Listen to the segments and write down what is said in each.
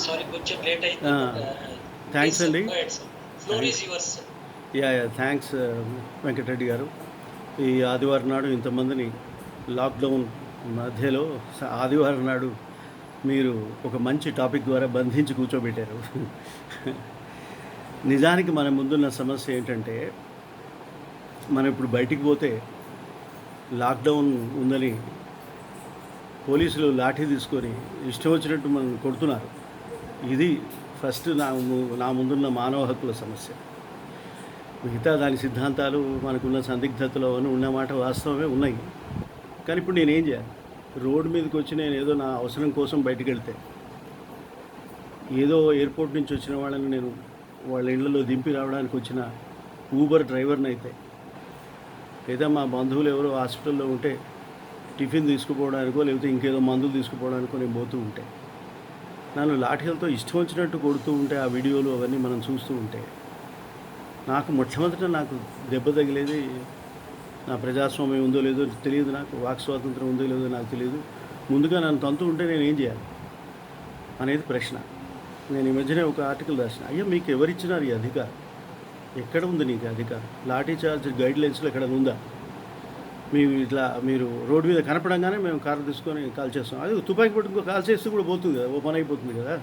Sorry కొంచెం late అయింది. Thanks అండి. Go ahead sir. Floor is thanks. Yours. Thanks Venkatareddy గారు. ఈ ఆదివారం నాడు ఇంతమందిని లాక్డౌన్ మధ్యలో ఆదివారం నాడు మీరు ఒక మంచి టాపిక్ ద్వారా బంధించి కూర్చోబెట్టారు. నిజానికి మన ముందున్న సమస్య ఏంటంటే, మనం ఇప్పుడు బయటికి పోతే లాక్డౌన్ ఉందని పోలీసులు లాఠీ తీసుకొని ఇష్టం వచ్చినట్టు మనం కొడుతున్నారు. ఇది ఫస్ట్ నా ముందున్న మానవ హక్కుల సమస్య. మిగతా దాని సిద్ధాంతాలు మనకున్న సందిగ్ధతలో ఉన్నమాట వాస్తవమే ఉన్నాయి. కానీ ఇప్పుడు నేనేం చేయాలి? రోడ్డు మీదకి వచ్చి నేను ఏదో నా అవసరం కోసం బయటికి వెళ్తే, ఏదో ఎయిర్పోర్ట్ నుంచి వచ్చిన వాళ్ళని నేను వాళ్ళ ఇళ్లలో దింపి రావడానికి వచ్చిన ఊబర్ డ్రైవర్ని అయితే, లేదా మా బంధువులు ఎవరో హాస్పిటల్లో ఉంటే టిఫిన్ తీసుకుపోవడానికో లేకపోతే ఇంకేదో మందులు తీసుకుపోవడానికో నేను పోతూ ఉంటే, నన్ను లాఠీలతో ఇష్టం వచ్చినట్టు కొడుతూ ఉంటే, ఆ వీడియోలు అవన్నీ మనం చూస్తూ ఉంటే, నాకు మొట్టమొదట నాకు దెబ్బ తగిలేది నా ప్రజాస్వామ్యం ఉందో లేదో తెలియదు, నాకు వాక్ స్వాతంత్రం ఉందో లేదో నాకు తెలియదు. ముందుగా నన్ను తంతు ఉంటే నేను ఏం చేయాలి అనేది ప్రశ్న. నేను ఈ మధ్యనే ఒక ఆర్టికల్ రాసిన, అయ్యా మీకు ఎవరిచ్చినారు ఈ అధికారం? ఎక్కడ ఉంది నీకు అధికారం? లాఠీ చార్జ్ గైడ్ లైన్స్లో ఎక్కడ ఉందా? మీరు రోడ్డు మీద కనపడంగానే మేము కారు తీసుకొని కాల్ చేస్తాం. అది తుపాకీ పట్టుకు కాల్ చేస్తే కూడా పోతుంది కదా, ఓ పని అయిపోతుంది కదా,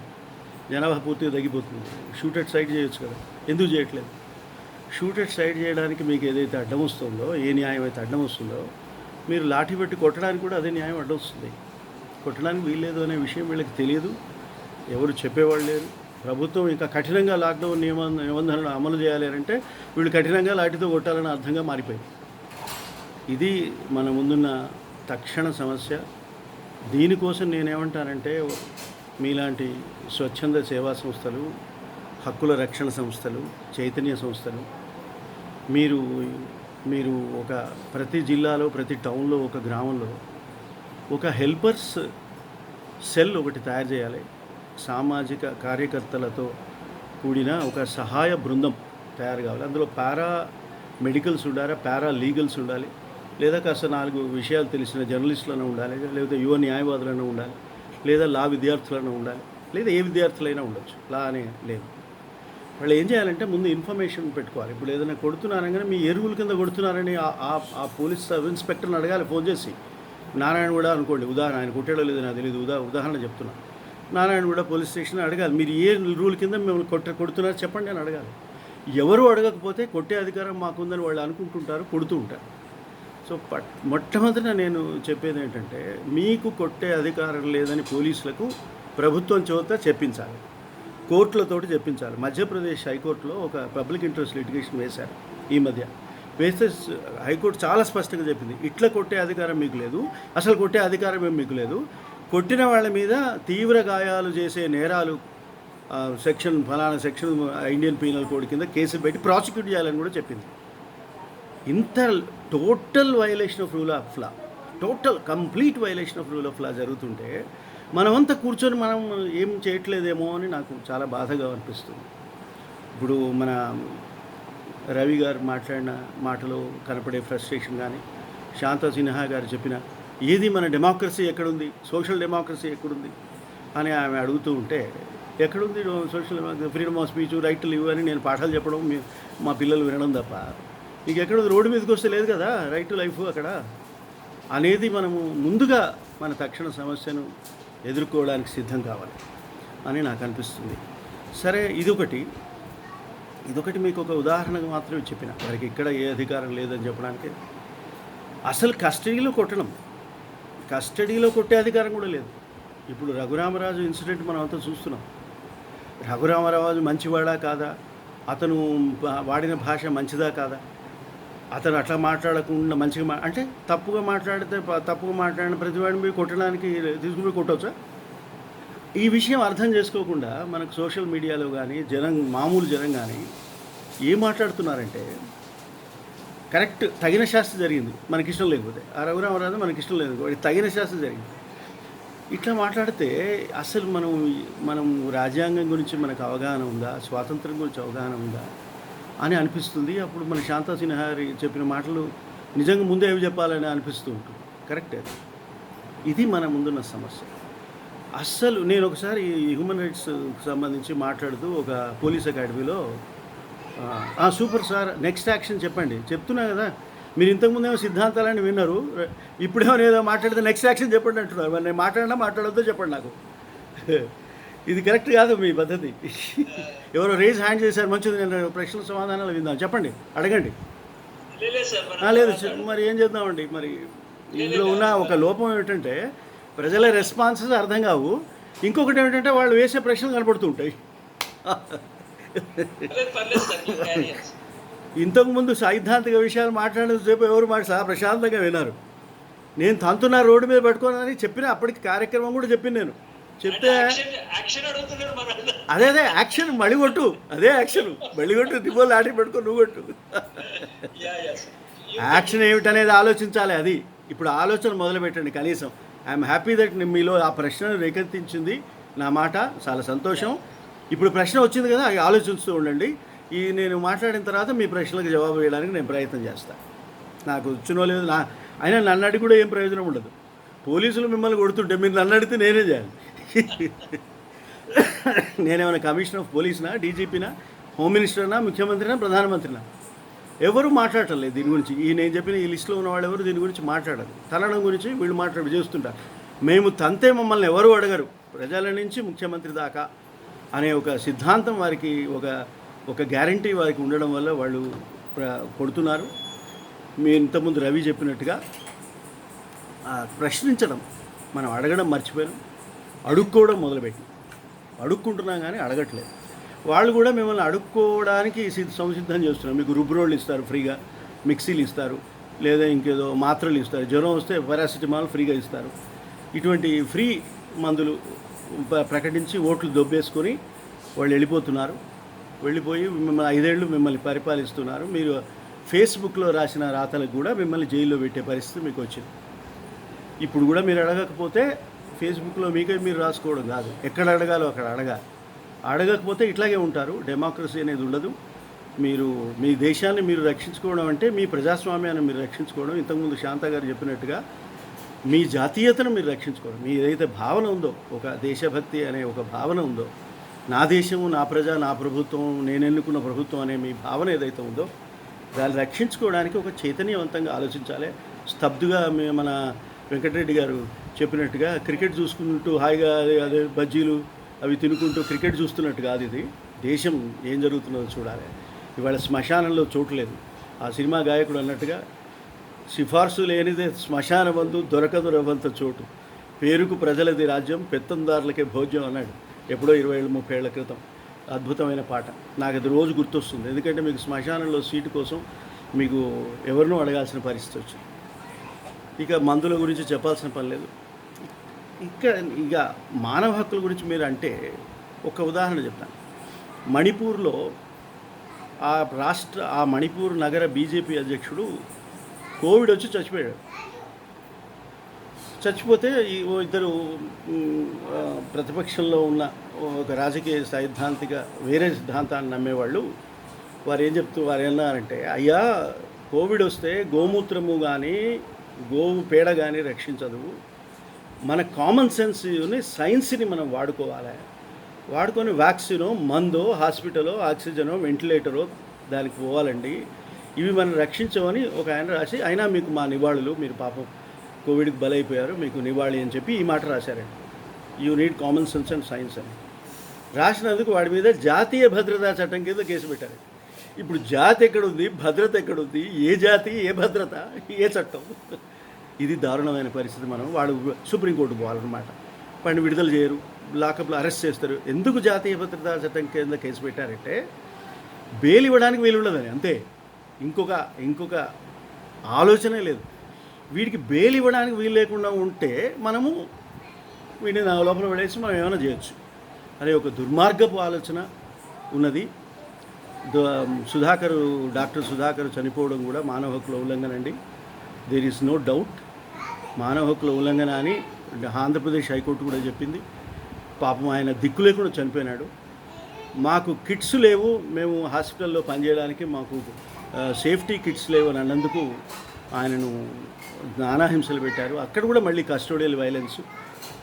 జనాభా పూర్తిగా తగ్గిపోతుంది. షూట్ అట్ సైడ్ చేయొచ్చు కదా, ఎందుకు చేయట్లేదు? షూట్ అట్ సైడ్ చేయడానికి మీకు ఏదైతే అడ్డం వస్తుందో, ఏ న్యాయం అయితే అడ్డం వస్తుందో, మీరు లాఠీ పెట్టి కొట్టడానికి కూడా అదే న్యాయం అడ్డం వస్తుంది. కొట్టడానికి వీల్లేదు అనే విషయం వీళ్ళకి తెలియదు, ఎవరు చెప్పేవాళ్ళు లేరు. ప్రభుత్వం ఇంకా కఠినంగా లాక్డౌన్ నిబంధనలు అమలు చేయాలి అంటే వీళ్ళు కఠినంగా లాఠీతో కొట్టాలని అర్థంగా మారిపోయింది. ఇది మన ముందున్న తక్షణ సమస్య. దీనికోసం నేనేమంటానంటే, మీలాంటి స్వచ్ఛంద సేవా సంస్థలు, హక్కుల రక్షణ సంస్థలు, చైతన్య సంస్థలు, మీరు ఒక ప్రతి జిల్లాలో, ప్రతి టౌన్లో, ఒక గ్రామంలో ఒక హెల్పర్స్ సెల్ ఒకటి తయారు చేయాలి. సామాజిక కార్యకర్తలతో కూడిన ఒక సహాయ బృందం తయారు కావాలి. అందులో పారా మెడికల్స్ ఉండాలి, పారా లీగల్స్ ఉండాలి, లేదా కాస్త 4 విషయాలు తెలిసిన జర్నలిస్టులను ఉండాలి, లేదా యువ న్యాయవాదులను ఉండాలి, లేదా లా విద్యార్థులను ఉండాలి, లేదా ఏ విద్యార్థులైనా ఉండొచ్చు. లా అనే లేదు. వాళ్ళు ఏం చేయాలంటే ముందు ఇన్ఫర్మేషన్ పెట్టుకోవాలి. ఇప్పుడు ఏదైనా కొడుతున్నారనగానే మీ ఎరువుల కింద కొడుతున్నారని ఆ పోలీస్ సబ్ ఇన్స్పెక్టర్ని అడగాలి ఫోన్ చేసి. నారాయణ కూడా అనుకోండి, ఉదాహరణ, ఆయన కొట్టాడో లేదో నాకు తెలియదు, ఉదాహరణ చెప్తున్నా. నారాయణ కూడా పోలీస్ స్టేషన్ అడగాలి, మీరు ఏ రూల్ కింద మేము కొడుతున్నారు చెప్పండి అని అడగాలి. ఎవరు అడగకపోతే కొట్టే అధికారం మాకుందని వాళ్ళు అనుకుంటుంటారు, కొడుతూ ఉంటారు. సో మొట్టమొదట నేను చెప్పేది ఏంటంటే, మీకు కొట్టే అధికారం లేదని పోలీసులకు ప్రభుత్వం చేత చెప్పించాలి, కోర్టులతోటి చెప్పించాలి. మధ్యప్రదేశ్ హైకోర్టులో ఒక పబ్లిక్ ఇంట్రెస్ట్ లిటిగేషన్ వేశారు ఈ మధ్య. వేస్తే హైకోర్టు చాలా స్పష్టంగా చెప్పింది, ఇట్లా కొట్టే అధికారం మీకు లేదు, అసలు కొట్టే అధికారం ఏం మీకు లేదు. కొట్టిన వాళ్ళ మీద తీవ్ర గాయాలు చేసే నేరాలు ఫలానా సెక్షన్ ఇండియన్ పీనల్ కోడ్ కింద కేసు పెట్టి ప్రాసిక్యూట్ చేయాలని కూడా చెప్పింది. ఇంత total violation of rule of law, complete violation of rule of law జరుగుతుంటే మనమంతా కూర్చొని మనం ఏం చేయట్లేదేమో అని నాకు చాలా బాధగా అనిపిస్తుంది. ఇప్పుడు మన రవి గారు మాట్లాడిన మాటలో కనపడే ఫ్రస్ట్రేషన్ కానీ, శాంతా సిన్హా గారు చెప్పిన ఏది మన డెమోక్రసీ ఎక్కడుంది, సోషల్ డెమోక్రసీ ఎక్కడుంది అని ఆమె అడుగుతూ ఉంటే, ఎక్కడుంది social freedom of speech, right to live అని నేను పాఠాలు చెప్పడం, మా పిల్లలు వినడం తప్ప నీకు ఎక్కడ రోడ్డు మీదకి వస్తే లేదు కదా రైట్ టు లైఫ్ అక్కడ అనేది. మనము ముందుగా మన తక్షణ సమస్యను ఎదుర్కోవడానికి సిద్ధం కావాలి అని నాకు అనిపిస్తుంది. సరే, ఇదొకటి మీకు ఒక ఉదాహరణకు మాత్రమే చెప్పిన, వారికి ఇక్కడ ఏ అధికారం లేదని చెప్పడానికి. అసలు కస్టడీలో కొట్టే అధికారం కూడా లేదు. ఇప్పుడు రఘురామరాజు ఇన్సిడెంట్ మనం అంతా చూస్తున్నాం. రఘురామరాజు మంచివాడా కాదా, అతను వాడిన భాష మంచిదా కాదా, అతను అట్లా మాట్లాడకుండా మంచిగా అంటే తప్పుగా మాట్లాడిన ప్రతివాడిని పోయి కొట్టడానికి తీసుకుని కొట్టవచ్చా? ఈ విషయం అర్థం చేసుకోకుండా మనకు సోషల్ మీడియాలో కానీ మామూలు జనం కానీ ఏం మాట్లాడుతున్నారంటే, కరెక్ట్ తగిన శాస్త్ర జరిగింది, మనకిష్టం లేకపోతే ఆ రఘురామరాజు మనకిష్టం లేదు, వాడికి తగిన శాస్త్ర జరిగింది. ఇట్లా మాట్లాడితే అసలు మనం రాజ్యాంగం గురించి మనకు అవగాహన ఉందా, స్వాతంత్రం గురించి అవగాహన ఉందా అని అనిపిస్తుంది. అప్పుడు మన శాంతా సిన్హా చెప్పిన మాటలు నిజంగా ముందే ఏవి చెప్పాలని అనిపిస్తూ ఉంటుంది. కరెక్టే. ఇది మన ముందున్న సమస్య. అస్సలు నేను ఒకసారి హ్యూమన్ రైట్స్ సంబంధించి మాట్లాడుతూ ఒక పోలీస్ అకాడమీలో సూపర్ సార్ నెక్స్ట్ యాక్షన్ చెప్పండి చెప్తున్నా కదా, మీరు ఇంతకుముందేమో సిద్ధాంతాలని విన్నారు, ఇప్పుడేమో ఏదో మాట్లాడితే నెక్స్ట్ యాక్షన్ చెప్పండి అంటున్నారు. మరి నేను మాట్లాడొద్దో చెప్పండి నాకు. ఇది కరెక్ట్ కాదు మీ పద్ధతి. ఎవరో రేజ్ హ్యాండ్ చేశారు, మంచిది, నేను ప్రశ్నల సమాధానాలు విందాం, చెప్పండి, అడగండి. లేదు మరి ఏం చేద్దామండి. మరి ఇందులో ఉన్న ఒక లోపం ఏమిటంటే ప్రజల రెస్పాన్సెస్ అర్థం కావు, ఇంకొకటి ఏమిటంటే వాళ్ళు వేసే ప్రశ్నలు కనపడుతుంటాయి. ఇంతకుముందు సైద్ధాంతిక విషయాలు మాట్లాడేసేపు ఎవరు ప్రశాంతంగా విన్నారు. నేను తంతున్న రోడ్డు మీద పెట్టుకోనని చెప్పిన అప్పటికి కార్యక్రమం కూడా చెప్పిన నేను చెప్తే అదే యాక్షన్ మళ్ళీ కొట్టు, అదే యాక్షన్ మళ్ళీ కొట్టు, దిబ్బోలు లాటి పెట్టుకో, నువ్వు కొట్టు. యాక్షన్ ఏమిటనేది ఆలోచించాలి. అది ఇప్పుడు ఆలోచన మొదలుపెట్టండి కనీసం. ఐఎమ్ హ్యాపీ దట్ మీలో ఆ ప్రశ్నను రేకెత్తించింది నా మాట, చాలా సంతోషం. ఇప్పుడు ప్రశ్న వచ్చింది కదా, అది ఆలోచిస్తూ ఉండండి. నేను మాట్లాడిన తర్వాత మీ ప్రశ్నలకు జవాబు వేయడానికి నేను ప్రయత్నం చేస్తాను. నాకు వచ్చినో లేదు, అయినా నన్ను అడిగి కూడా ఏం ప్రయోజనం ఉండదు. పోలీసులు మిమ్మల్ని కొడుతుంటే మీరు నన్ను అడిగితే నేనే చేయాలి. నేనేమైనా కమిషనర్ ఆఫ్ పోలీస్నా, డీజీపీనా, హోమ్ మినిస్టర్నా, ముఖ్యమంత్రినా, ప్రధానమంత్రినా? ఎవరు మాట్లాడటం లేదు దీని గురించి. నేను చెప్పిన ఈ లిస్టులో ఉన్న వాళ్ళు ఎవరు దీని గురించి మాట్లాడరు. తనడం గురించి వీళ్ళు చేస్తుంటారు. మేము తంతే మమ్మల్ని ఎవరు అడగరు, ప్రజల నుంచి ముఖ్యమంత్రి దాకా అనే ఒక సిద్ధాంతం వారికి, ఒక గ్యారంటీ వారికి ఉండడం వల్ల వాళ్ళు కొడుతున్నారు. మీ ఇంతకుముందు రవి చెప్పినట్టుగా ప్రశ్నించడం, మనం అడగడం మర్చిపోయాం, అడుక్కోవడం మొదలుపెట్టి అడుక్కుంటున్నాం కానీ అడగట్లేదు. వాళ్ళు కూడా మిమ్మల్ని అడుక్కోవడానికి సంసిద్ధం చేస్తున్నారు. మీకు రుబ్బురోళ్ళు ఇస్తారు ఫ్రీగా, మిక్సీలు ఇస్తారు, లేదా ఇంకేదో మాత్రలు ఇస్తారు, జ్వరం వస్తే పారాసిటమాల్ ఫ్రీగా ఇస్తారు. ఇటువంటి ఫ్రీ మందులు ప్రకటించి ఓట్లు దొబ్బేసుకొని వాళ్ళు వెళ్ళిపోయి మిమ్మల్ని 5 ఏళ్ళు మిమ్మల్ని పరిపాలిస్తున్నారు. మీరు ఫేస్బుక్లో రాసిన రాతలకు కూడా మిమ్మల్ని జైల్లో పెట్టే పరిస్థితి మీకు వచ్చింది. ఇప్పుడు కూడా మీరు అడగకపోతే ఫేస్బుక్లో మీరు రాసుకోవడం కాదు, ఎక్కడ అడగాలో అక్కడ అడగకపోతే ఇట్లాగే ఉంటారు. డెమోక్రసీ అనేది ఉండదు. మీరు మీ దేశాన్ని మీరు రక్షించుకోవడం అంటే మీ ప్రజాస్వామ్యాన్ని మీరు రక్షించుకోవడం, ఇంతకుముందు శాంత గారు చెప్పినట్టుగా మీ జాతీయతను మీరు రక్షించుకోవడం. మీ ఏదైతే భావన ఉందో, ఒక దేశభక్తి అనే ఒక భావన ఉందో, నా దేశము, నా ప్రజ, నా ప్రభుత్వం, నేను ఎన్నుకున్న ప్రభుత్వం అనే మీ భావన ఏదైతే ఉందో దాన్ని రక్షించుకోవడానికి ఒక చైతన్యవంతంగా ఆలోచించాలి. స్తబ్దుగా మన వెంకటరెడ్డి గారు చెప్పినట్టుగా క్రికెట్ చూసుకుంటూ హాయిగా అదే బజ్జీలు అవి తినుకుంటూ క్రికెట్ చూస్తున్నట్టు కాదు. ఇది దేశం ఏం జరుగుతుందో చూడాలి. ఇవాళ శ్మశానంలో చోటు లేదు. ఆ సినిమా గాయకుడు అన్నట్టుగా సిఫార్సు లేనిదే శ్మశాన బంధు దొరకదు రవ్వంత చోటు, పేరుకు ప్రజలది రాజ్యం, పెత్తందారులకే భోజ్యం అన్నాడు ఎప్పుడో 20 ఏళ్ళు 30 ఏళ్ల క్రితం. అద్భుతమైన పాట. నాకు అది రోజు గుర్తొస్తుంది. ఎందుకంటే మీకు శ్మశానంలో సీటు కోసం మీకు ఎవరినూ అడగాల్సిన పరిస్థితి వచ్చింది. ఇక మందుల గురించి చెప్పాల్సిన పని లేదు. ఇక మానవ హక్కుల గురించి మీరు అంటే ఒక ఉదాహరణ చెప్తాను. మణిపూర్లో ఆ మణిపూర్ నగర బీజేపీ అధ్యక్షుడు కోవిడ్ వచ్చి చచ్చిపోయాడు. చచ్చిపోతే ఇద్దరు ప్రతిపక్షంలో ఉన్న ఒక రాజకీయ వేరే సిద్ధాంతాన్ని నమ్మేవాళ్ళు వారు ఏమన్నారంటే, అయ్యా కోవిడ్ వస్తే గోమూత్రము కానీ గోవు పేడ కానీ రక్షించదు, మన కామన్ సెన్స్ని, సైన్స్ని మనం వాడుకొని వ్యాక్సినో, మందో, హాస్పిటలో, ఆక్సిజనో, వెంటిలేటరో దానికి పోవాలండి, ఇవి మనం రక్షించమని ఒక ఆయన రాసి, అయినా మీకు మా నివాళులు, మీరు పాపం కోవిడ్కి బలైపోయారు, మీకు నివాళి అని చెప్పి ఈ మాట రాశారండి. You need common sense and science అని రాసినందుకు వాడి మీద జాతీయ భద్రతా చట్టం కింద కేసు పెట్టారు. ఇప్పుడు జాతి ఎక్కడుంది, భద్రత ఎక్కడుంది, ఏ జాతి, ఏ భద్రత, ఏ చట్టం? ఇది దారుణమైన పరిస్థితి. వాడు సుప్రీంకోర్టు పోవాలన్నమాట. వాడిని విడుదల చేయరు, లాకప్లో అరెస్ట్ చేస్తారు. ఎందుకు జాతీయ భద్రతా చట్టం కింద కేసు పెట్టారంటే బెయిల్ ఇవ్వడానికి వీలు ఉండదని, అంతే. ఇంకొక ఆలోచనే లేదు. వీడికి బెయిల్ ఇవ్వడానికి వీలు లేకుండా ఉంటే మనము వీడిని నా లోపల పడేసి మనం ఏమైనా చేయొచ్చు అనే ఒక దుర్మార్గపు ఆలోచన ఉన్నది. డాక్టర్ సుధాకర్ చనిపోవడం కూడా మానవ హక్కుల ఉల్లంఘన అండి. దేర్ ఈజ్ నో డౌట్ మానవ హక్కుల ఉల్లంఘన అని ఆంధ్రప్రదేశ్ హైకోర్టు కూడా చెప్పింది. పాపం ఆయన దిక్కు లేకుండా చనిపోయినాడు. మాకు కిట్స్ లేవు, మేము హాస్పిటల్లో పనిచేయడానికి మాకు సేఫ్టీ కిట్స్ లేవు అని అన్నందుకు ఆయనను నానా హింసలు పెట్టారు. అక్కడ కూడా మళ్ళీ కస్టోడియల్ వైలెన్స్.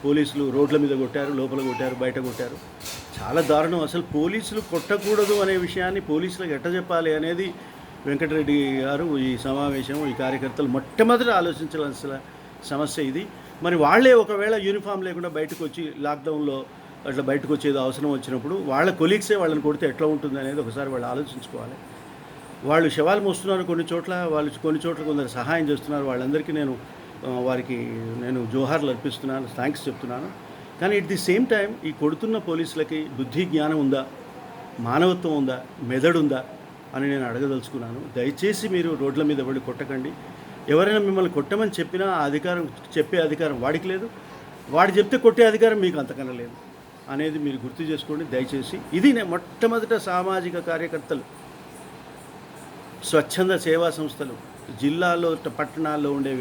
పోలీసులు రోడ్ల మీద కొట్టారు, లోపల కొట్టారు, బయట కొట్టారు. చాలా దారుణం. అసలు పోలీసులు కొట్టకూడదు అనే విషయాన్ని పోలీసులకు ఎట్ట చెప్పాలి అనేది వెంకటరెడ్డి గారు ఈ సమావేశం, ఈ కార్యకర్తలు మొట్టమొదట ఆలోచించాల్సిన సమస్య ఇది. మరి వాళ్ళే ఒకవేళ యూనిఫామ్ లేకుండా బయటకు వచ్చి లాక్డౌన్లో అట్లా బయటకు వచ్చేది అవసరం వచ్చినప్పుడు వాళ్ళ కొలీగ్సే వాళ్ళని కొడితే ఎట్లా ఉంటుంది అనేది ఒకసారి వాళ్ళు ఆలోచించుకోవాలి. వాళ్ళు శవాలు మోస్తున్నారు కొన్ని చోట్ల, కొన్ని చోట్ల కొందరు సహాయం చేస్తున్నారు. వాళ్ళందరికీ వారికి నేను జోహార్లు అర్పిస్తున్నాను, థ్యాంక్స్ చెప్తున్నాను. కానీ ఎట్ ది సేమ్ టైం ఈ కొడుతున్న పోలీసులకి బుద్ధి జ్ఞానం ఉందా, మానవత్వం ఉందా, మెదడు ఉందా అని నేను అడగదలుచుకున్నాను. దయచేసి మీరు రోడ్ల మీద పడి కొట్టకండి. ఎవరైనా మిమ్మల్ని కొట్టమని చెప్పినా ఆ అధికారం చెప్పే అధికారం వాడికి లేదు, వాడు చెప్తే కొట్టే అధికారం మీకు అంతకన్నా లేదు అనేది మీరు గుర్తు చేసుకోండి దయచేసి. ఇది మొట్టమొదట సామాజిక కార్యకర్తలు, స్వచ్ఛంద సేవా సంస్థలు, జిల్లాలో పట్టణాల్లో ఉండే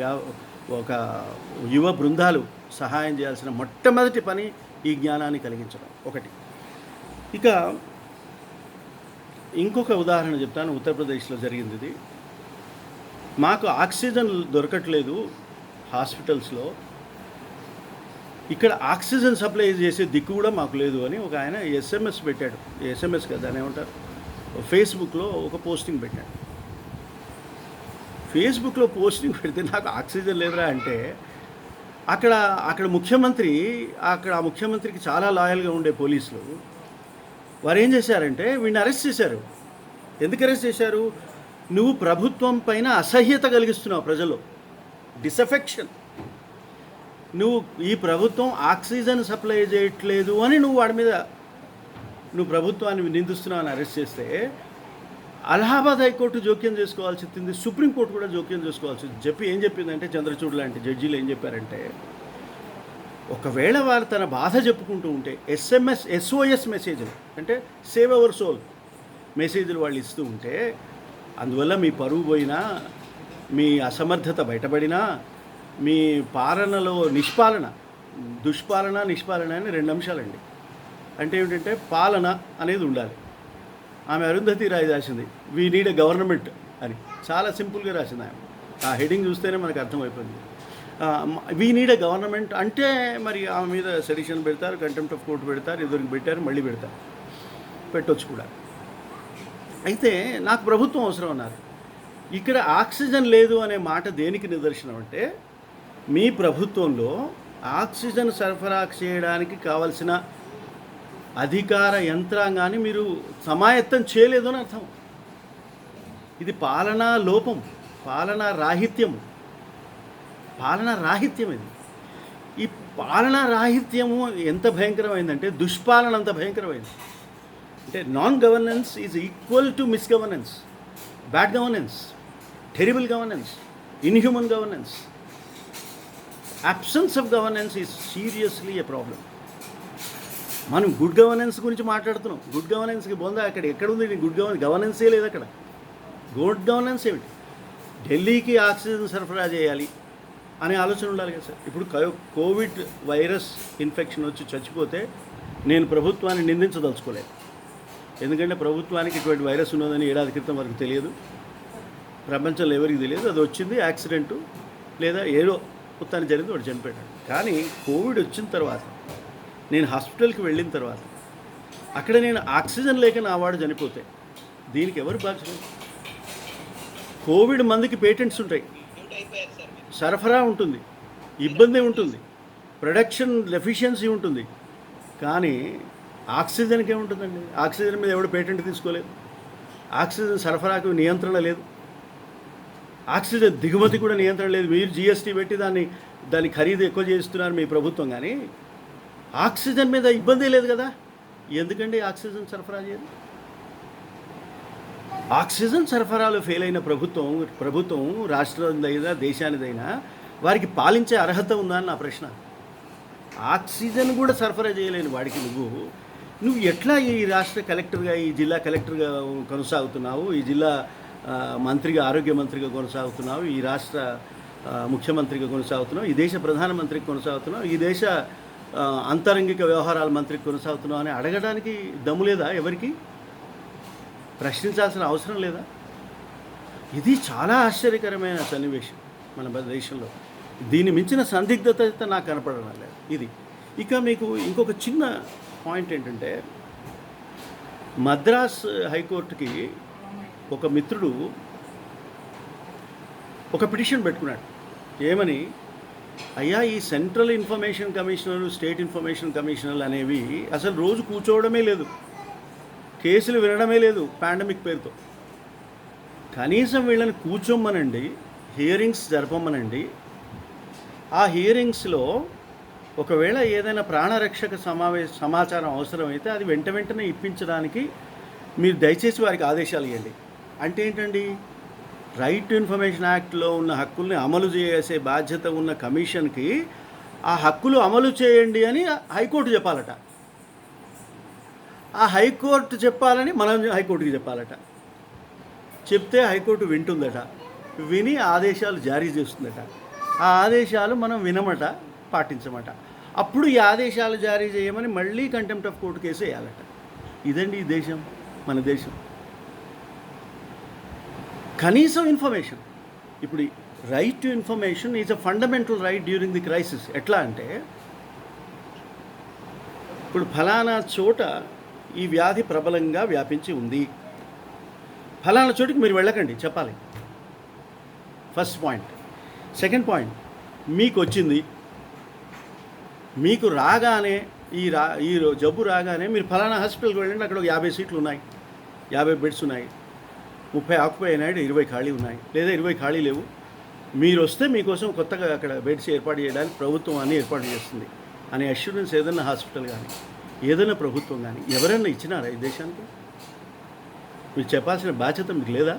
ఒక యువ బృందాలు సహాయం చేయాల్సిన మొట్టమొదటి పని ఈ జ్ఞానాన్ని కలిగించడం ఒకటి. ఇక ఇంకొక ఉదాహరణ చెప్తాను. ఉత్తరప్రదేశ్లో జరిగింది ఇది. మాకు ఆక్సిజన్ దొరకట్లేదు హాస్పిటల్స్లో, ఇక్కడ ఆక్సిజన్ సప్లై చేసే దిక్కు కూడా మాకు లేదు అని ఒక ఆయన ఎస్ఎంఎస్ పెట్టాడు. ఎస్ఎంఎస్ కదా అని ఏమంటారు, ఫేస్బుక్లో ఒక పోస్టింగ్ పెట్టాడు. ఫేస్బుక్లో పోస్టింగ్ పెడితే నాకు ఆక్సిజన్ లేదురా అంటే అక్కడ ముఖ్యమంత్రి, ఆ ముఖ్యమంత్రికి చాలా లాయల్గా ఉండే పోలీసులు వారు ఏం చేశారంటే వీడిని అరెస్ట్ చేశారు. ఎందుకు అరెస్ట్ చేశారు? నువ్వు ప్రభుత్వం పైన అసహ్యత కలిగిస్తున్నావు ప్రజల్లో, డిసఫెక్షన్. నువ్వు ఈ ప్రభుత్వం ఆక్సిజన్ సప్లై చేయట్లేదు అని వాడి మీద ప్రభుత్వాన్ని నిందిస్తున్నావు అని అరెస్ట్ చేస్తే అలహాబాద్ హైకోర్టు జోక్యం చేసుకోవాల్సి వచ్చింది, సుప్రీంకోర్టు కూడా జోక్యం చేసుకోవాల్సి చెప్పి ఏం చెప్పిందంటే, చంద్రచూడ్ లాంటి జడ్జీలు ఏం చెప్పారంటే, ఒకవేళ వారు తన బాధ చెప్పుకుంటూ ఉంటే SOS మెసేజ్లు అంటే సేవ్ అవర్ సోల్ మెసేజ్లు వాళ్ళు ఇస్తూ ఉంటే, అందువల్ల మీ పరువు పోయినా, మీ అసమర్థత బయటపడినా, మీ పాలనలో దుష్పాలన నిష్పాలన అని 2 అంశాలండి. అంటే ఏమిటంటే పాలన అనేది ఉండాలి. ఆమె అరుంధతి రాయి రాసింది వీ నీడ్ ఎ గవర్నమెంట్ అని, చాలా సింపుల్గా రాసింది ఆమె. ఆ హెడింగ్ చూస్తేనే మనకు అర్థమైపోయింది. వీ నీడ్ ఎ గవర్నమెంట్ అంటే మరి ఆమె మీద సెడిషన్ పెడతారు, కంటెంప్ట్ ఆఫ్ కోర్టు పెడతారు, ఎదురుకి పెట్టారు, మళ్ళీ పెట్టొచ్చు కూడా. అయితే నాకు ప్రభుత్వం అవసరం అన్నారు. ఇక్కడ ఆక్సిజన్ లేదు అనే మాట దేనికి నిదర్శనం అంటే, మీ ప్రభుత్వంలో ఆక్సిజన్ సరఫరా చేయడానికి కావలసిన అధికార యంత్రాంగాన్ని మీరు సమాయత్తం చేయలేదు అని అర్థం. ఇది పాలనా లోపం, పాలనా రాహిత్యం ఇది. ఈ పాలనా రాహిత్యము ఎంత భయంకరమైందంటే దుష్పాలన అంత భయంకరమైంది. అంటే non governance is equal to misgovernance, bad governance, terrible governance, inhuman governance. Absence of governance is seriously a problem. మనం గుడ్ గవర్నెన్స్ గురించి మాట్లాడుతున్నాం. గుడ్ గవర్నెన్స్కి బొందా ఎక్కడుంది? గుడ్ గవర్నెన్సే లేదు అక్కడ. గుడ్ గవర్నెన్స్ ఏమిటి? ఢిల్లీకి ఆక్సిజన్ సరఫరా చేయాలి అనే ఆలోచన ఉండాలి కదా సార్. ఇప్పుడు కోవిడ్ వైరస్ ఇన్ఫెక్షన్ వచ్చి చచ్చిపోతే నేను ప్రభుత్వాన్ని నిందించదలుచుకోలేదు. ఎందుకంటే ప్రభుత్వానికి ఇటువంటి వైరస్ ఉన్నదని ఏడాది క్రితం వరకు తెలియదు, ప్రపంచంలో ఎవరికి తెలియదు. అది వచ్చింది యాక్సిడెంటు లేదా ఏదో మొత్తాన్ని జరిగింది, వాడు చనిపోయాడు. కానీ కోవిడ్ వచ్చిన తర్వాత నేను హాస్పిటల్కి వెళ్ళిన తర్వాత అక్కడ నేను ఆక్సిజన్ లేక నా వాడు చనిపోతే దీనికి ఎవరు బాధ్యత? కోవిడ్ మందికి పేటెంట్స్ ఉంటాయి, సరఫరా ఉంటుంది, ఇబ్బంది ఉంటుంది, ప్రొడక్షన్ డెఫిషియన్సీ ఉంటుంది. కానీ ఆక్సిజన్కి ఏముంటుందండి? ఆక్సిజన్ మీద ఎవడు పేటెంట్ తీసుకోలేదు. ఆక్సిజన్ సరఫరాకు నియంత్రణ లేదు, ఆక్సిజన్ దిగుమతి కూడా నియంత్రణ లేదు. మీరు GST పెట్టి దాని ఖరీదు ఎక్కువ చేస్తున్నారు మీ ప్రభుత్వం, కానీ ఆక్సిజన్ మీద ఇబ్బంది లేదు కదా. ఎందుకండి ఆక్సిజన్ సరఫరా చేయదు? ఆక్సిజన్ సరఫరాలో ఫెయిల్ అయిన ప్రభుత్వం రాష్ట్రానిదైనా దేశానిదైనా వారికి పాలించే అర్హత ఉందా అని నా ప్రశ్న. ఆక్సిజన్ కూడా సరఫరా చేయలేని వాడికి నువ్వు ఎట్లా ఈ రాష్ట్ర కలెక్టర్గా, ఈ జిల్లా కలెక్టర్గా కొనసాగుతున్నావు, ఈ జిల్లా మంత్రిగా, ఆరోగ్య మంత్రిగా కొనసాగుతున్నావు, ఈ రాష్ట్ర ముఖ్యమంత్రిగా కొనసాగుతున్నావు, ఈ దేశ ప్రధానమంత్రికి కొనసాగుతున్నావు, ఈ దేశ అంతరంగిక వ్యవహారాల మంత్రికి కొనసాగుతున్నావు అని అడగడానికి దమ్ము లేదా? ఎవరికి ప్రశ్నించాల్సిన అవసరం లేదా? ఇది చాలా ఆశ్చర్యకరమైన సన్నివేశం మన దేశంలో. దీన్ని మించిన సందిగ్ధత నాకు కనపడడం లేదు. ఇది ఇక మీకు ఇంకొక చిన్న పాయింట్ ఏంటంటే, మద్రాస్ హైకోర్టుకి ఒక మిత్రుడు ఒక పిటిషన్ పెట్టుకున్నాడు. ఏమని, అయ్యా ఈ central information commissioner, state information కమిషనర్లు అనేవి అసలు రోజు కూర్చోవడమే లేదు, కేసులు వినడమే లేదు పాండమిక్ పేరుతో. కనీసం వీళ్ళని కూర్చోమ్మనండి, హియరింగ్స్ జరపమ్మనండి. ఆ హియరింగ్స్లో ఒకవేళ ఏదైనా ప్రాణరక్షక సమాచారం అవసరమైతే అది వెంటనే ఇప్పించడానికి మీరు దయచేసి వారికి ఆదేశాలు ఇవ్వండి. అంటే ఏంటండి, రైట్ టు ఇన్ఫర్మేషన్ యాక్ట్లో ఉన్న హక్కుల్ని అమలు చేసే బాధ్యత ఉన్న కమిషన్కి ఆ హక్కులు అమలు చేయండి అని హైకోర్టు చెప్పాలట. ఆ హైకోర్టు చెప్పాలని మనం హైకోర్టుకి చెప్పాలట. చెప్తే హైకోర్టు వింటుందట, విని ఆదేశాలు జారీ చేస్తుందట. ఆ ఆదేశాలు మనం వినమట, పాటించమట. అప్పుడు ఈ ఆదేశాలు జారీ చేయమని మళ్ళీ కంటెంప్ట్ ఆఫ్ కోర్టు కేసు వేయాలట. ఇదండి ఈ దేశం, మన దేశం. కనీసం ఇన్ఫర్మేషన్, ఇప్పుడు right to information is a fundamental right during the crisis. ఎట్లా అంటే, ఇప్పుడు ఫలానా చోట ఈ వ్యాధి ప్రబలంగా వ్యాపించి ఉంది, ఫలానా చోటికి మీరు వెళ్ళకండి చెప్పాలి, ఫస్ట్ పాయింట్. సెకండ్ పాయింట్, మీకు వచ్చింది, మీకు రాగానే ఈ జబ్బు రాగానే మీరు ఫలానా హాస్పిటల్కి వెళ్ళండి, అక్కడ 50 సీట్లు ఉన్నాయి, 50 బెడ్స్ ఉన్నాయి, 30 ఆక్యుపై అయినాయి, 20 ఖాళీ ఉన్నాయి, లేదా 20 ఖాళీ లేవు, మీరు వస్తే మీకోసం కొత్తగా అక్కడ బెడ్స్ ఏర్పాటు చేయడానికి ప్రభుత్వం అన్నీ ఏర్పాటు చేస్తుంది అనే అష్యూరెన్స్ ఏదైనా హాస్పిటల్ కానీ ఏదైనా ప్రభుత్వం కానీ ఎవరైనా ఇచ్చినారా ఈ దేశానికి? మీరు చెప్పాల్సిన బాధ్యత మీకు లేదా?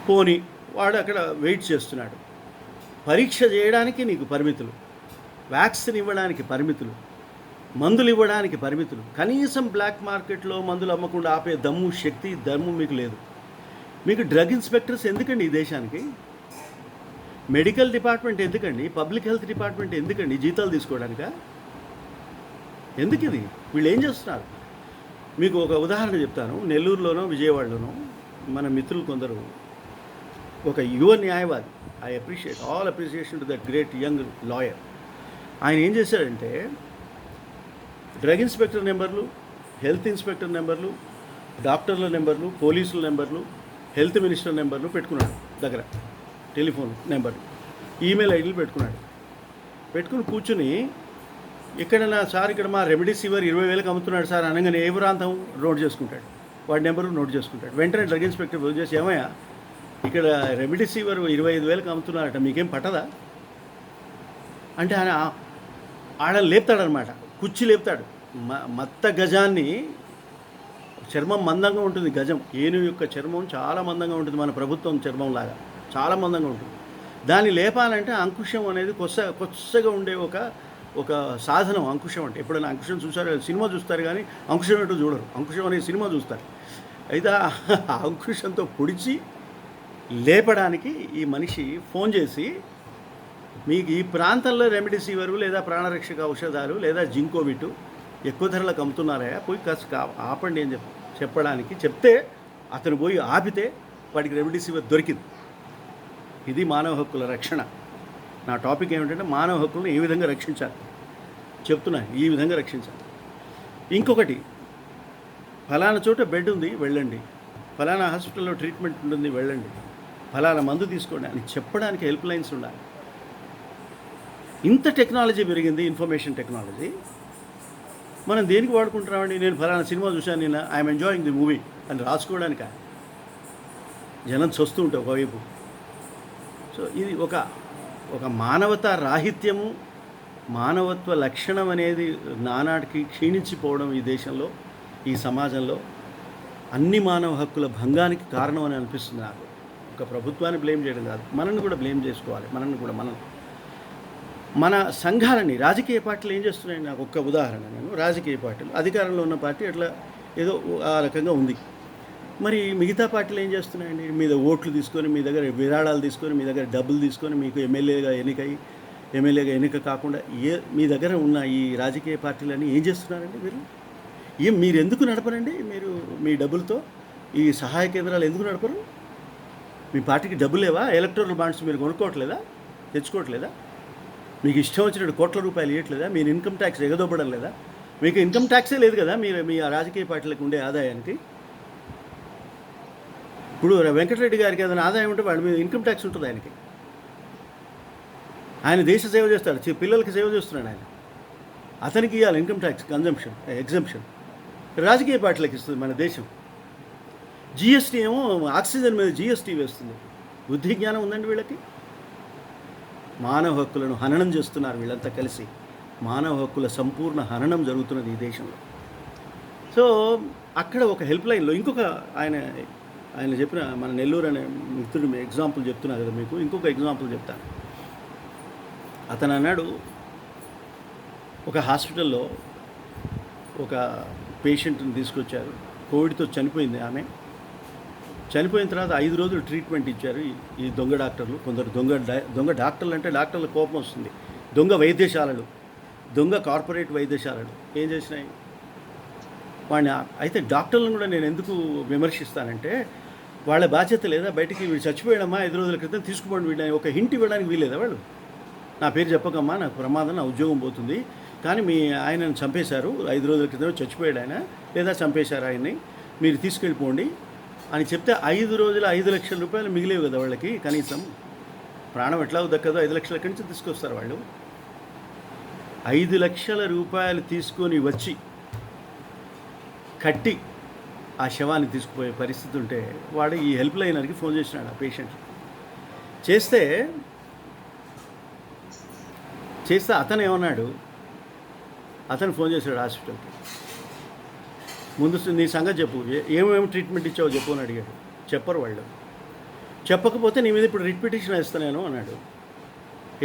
పోనీ వాడు అక్కడ వెయిట్ చేస్తున్నాడు, పరీక్ష చేయడానికి నీకు పరిమితులు, వ్యాక్సిన్ ఇవ్వడానికి పరిమితులు, మందులు ఇవ్వడానికి పరిమితులు, కనీసం బ్లాక్ మార్కెట్లో మందులు అమ్మకుండా ఆపే దమ్ము, శక్తి, దమ్ము మీకు లేదు. మీకు డ్రగ్ ఇన్స్పెక్టర్స్ ఎందుకండి ఈ దేశానికి? మెడికల్ డిపార్ట్మెంట్ ఎందుకండి? పబ్లిక్ హెల్త్ డిపార్ట్మెంట్ ఎందుకండి? జీతాలు తీసుకోవడానికా? ఎందుకు ఇది? వీళ్ళు ఏం చేస్తున్నారు? మీకు ఒక ఉదాహరణ చెప్తాను. నెల్లూరులోనో విజయవాడలోనో మన మిత్రులు కొందరు, ఒక యువ న్యాయవాది, I appreciate all appreciation to that great young lawyer. ఆయన ఏం చేశాడంటే, డ్రగ్ ఇన్స్పెక్టర్ నెంబర్లు, హెల్త్ ఇన్స్పెక్టర్ నెంబర్లు, డాక్టర్ల నెంబర్లు, పోలీసుల నెంబర్లు, హెల్త్ మినిస్టర్ నెంబర్లు పెట్టుకున్నాడు దగ్గర, టెలిఫోన్ నెంబర్లు, ఈమెయిల్ ఐడీలు పెట్టుకుని కూర్చుని, ఇక్కడ సార్ ఇక్కడ మా రెమిడిసివర్ 20,000కి అమ్ముతున్నాడు సార్ అనగానే ఏ ప్రాంతం నోట్ చేసుకుంటాడు, వాడి నెంబరు నోట్ చేసుకుంటాడు. వెంటనే డ్రగ్ ఇన్స్పెక్టర్ ఫోన్ చేసి, ఏమయ్యా ఇక్కడ రెమిడిసివర్ 25,000కి అమ్ముతున్నారట, మీకేం పట్టదా అంటే ఆయన ఆడని లేపుతాడనమాట, కుర్చీ లేపుతాడు. మత్త గజాన్ని, చర్మం మందంగా ఉంటుంది, గజం ఏనుగు యొక్క చర్మం చాలా మందంగా ఉంటుంది, మన ప్రభుత్వం చర్మం లాగా చాలా మందంగా ఉంటుంది. దాన్ని లేపాలంటే అంకుశం అనేది కొత్తగా ఉండే ఒక సాధనం. అంకుశం అంటే, ఎప్పుడైనా అంకుశం చూసారు? సినిమా చూస్తారు కానీ అంకుశం ఏంటో చూడరు. అంకుశం అనే సినిమా చూస్తారు. అయితే ఆ అంకుశంతో పొడిచి లేపడానికి ఈ మనిషి ఫోన్ చేసి, మీకు ఈ ప్రాంతంలో రెమిడిసివర్ లేదా ప్రాణరక్షక ఔషధాలు లేదా జింకోవిట్ ఎక్కువ ధరలకు అమ్ముతున్నారా, పోయి కాస్త ఆపండి అని చెప్పడానికి చెప్తే, అతను పోయి ఆపితే వాడికి రెమిడిసివర్ దొరికింది. ఇది మానవ హక్కుల రక్షణ. నా టాపిక్ ఏమిటంటే, మానవ హక్కులను ఏ విధంగా రక్షించాలి చెప్తున్నా, ఈ విధంగా రక్షించాలి. ఇంకొకటి, ఫలానా చోట బెడ్ ఉంది వెళ్ళండి, ఫలానా హాస్పిటల్లో ట్రీట్మెంట్ ఉంటుంది వెళ్ళండి, ఫలానా మందు తీసుకోండి అని చెప్పడానికి హెల్ప్ లైన్స్ ఉండాలి. ఇంత టెక్నాలజీ పెరిగింది, ఇన్ఫర్మేషన్ టెక్నాలజీ. మనం దేనికి వాడుకుంటున్నామండి? నేను ఫలానా సినిమా చూశాను, నేను ఐఎమ్ ఎంజాయింగ్ ది మూవీ అని రాసుకోవడానిక? జనం చస్తూ ఉంటాయి ఒకవైపు. సో ఇది ఒక మానవతా రాహిత్యము, మానవత్వ లక్షణం అనేది నానాటికి క్షీణించిపోవడం ఈ దేశంలో, ఈ సమాజంలో అన్ని మానవ హక్కుల భంగానికి కారణం అని అనిపిస్తుంది నాకు. ఒక ప్రభుత్వాన్ని బ్లేమ్ చేయడం కాదు, మనల్ని కూడా బ్లేమ్ చేసుకోవాలి. మన సంఘాలని, రాజకీయ పార్టీలు ఏం చేస్తున్నాయి? నాకు ఒక్క ఉదాహరణ, నేను రాజకీయ పార్టీలు, అధికారంలో ఉన్న పార్టీ అట్లా ఏదో ఆ రకంగా ఉంది. మరి మిగతా పార్టీలు ఏం చేస్తున్నాయండి? మీద ఓట్లు తీసుకొని, మీ దగ్గర విరాళాలు తీసుకొని, మీ దగ్గర డబ్బులు తీసుకొని, మీకు ఎమ్మెల్యేగా ఎన్నిక కాకుండా మీ దగ్గర ఉన్న ఈ రాజకీయ పార్టీలన్నీ ఏం చేస్తున్నారండి? మీరు ఎందుకు నడపరండి? మీరు మీ డబ్బులతో ఈ సహాయ కేంద్రాలు ఎందుకు నడపరు? మీ పార్టీకి డబ్బులు లేవా? ఎలక్టోరల్ బాండ్స్ మీరు కొనుక్కోవట్లేదా? తెచ్చుకోవట్లేదా? మీకు ఇష్టం వచ్చినట్టు కోట్ల రూపాయలు ఇవ్వట్లేదా? మీరు ఇన్కమ్ ట్యాక్స్ ఎగదొబ్బడం లేదా? మీకు ఇన్కమ్ ట్యాక్సే లేదు కదా మీరు మీ రాజకీయ పార్టీలకు ఉండే ఆదాయానికి. ఇప్పుడు వెంకటరెడ్డి గారికి ఏదైనా ఆదాయం ఉంటే వాడి మీద ఇన్కమ్ ట్యాక్స్ ఉంటుంది ఆయనకి. ఆయన దేశ సేవ చేస్తాడు, పిల్లలకి సేవ చేస్తున్నాడు ఆయన. అతనికి ఇవ్వాలి ఇన్కమ్ ట్యాక్స్ ఎగ్జంప్షన్. రాజకీయ పార్టీలకు ఇస్తుంది మన దేశం. జిఎస్టీ ఏమో ఆక్సిజన్ మీద జిఎస్టీ వేస్తుంది. బుద్ధి జ్ఞానం ఉందండి వీళ్ళకి? మానవ హక్కులను హననం చేస్తున్నారు వీళ్ళంతా కలిసి. మానవ హక్కుల సంపూర్ణ హననం జరుగుతున్నది ఈ దేశంలో. సో అక్కడ ఒక హెల్ప్ లైన్లో ఇంకొక ఆయన చెప్పిన మన నెల్లూరు అనే మిత్రుడు ఎగ్జాంపుల్ చెప్తున్నారు కదా మీకు. ఇంకొక ఎగ్జాంపుల్ చెప్తాను. అతను అన్నాడు, ఒక హాస్పిటల్లో ఒక పేషెంట్ని తీసుకొచ్చారు. కోవిడ్తో చనిపోయింది ఆమె. చనిపోయిన తర్వాత 5 రోజులు ట్రీట్మెంట్ ఇచ్చారు ఈ దొంగ డాక్టర్లు. కొందరు దొంగ డాక్టర్లు అంటే డాక్టర్ల కోపం వస్తుంది. దొంగ వైద్యశాలలు, దొంగ కార్పొరేట్ వైద్యశాలలు ఏం చేసినాయి వాడిని. అయితే డాక్టర్లను కూడా నేను ఎందుకు విమర్శిస్తానంటే, వాళ్ళ బాధ్యత లేదా? బయటికి వీడు చచ్చిపోయాడమ్మా 5 రోజుల క్రితం, తీసుకుపోండి వీడిని ఒక హింట్ ఇవ్వడానికి వీలేదా వాళ్ళు? నా పేరు చెప్పకమ్మా, నాకు ప్రమాదం, నా ఉద్యోగం పోతుంది, కానీ మీ ఆయనను చంపేశారు, 5 రోజుల క్రితం చచ్చిపోయాడు ఆయన, లేదా చంపేశారు ఆయన్ని, మీరు తీసుకెళ్ళిపోండి అని చెప్తే 5 రోజులు 5 లక్షల రూపాయలు మిగిలేవు కదా వాళ్ళకి. కనీసం ప్రాణం ఎట్లా దక్కదో 5 లక్షల ఎక్కడి నుంచి తీసుకొస్తారు వాళ్ళు? 5 లక్షల రూపాయలు తీసుకొని వచ్చి కట్టి ఆ శవాన్ని తీసుకుపోయే పరిస్థితి ఉంటే వాడు ఈ హెల్ప్ లైనర్కి ఫోన్ చేసినాడు. ఆ పేషెంట్ చేస్తే అతను ఏమన్నాడు, అతను ఫోన్ చేశాడు హాస్పిటల్కి. ముందు నీ సంగతి చెప్పు, ఏమేమి ట్రీట్మెంట్ ఇచ్చావో చెప్పు అని అడిగాడు. చెప్పరు వాళ్ళు. చెప్పకపోతే నీ మీద ఇప్పుడు రిట్ పిటిషన్ వేస్తాను నేను అన్నాడు.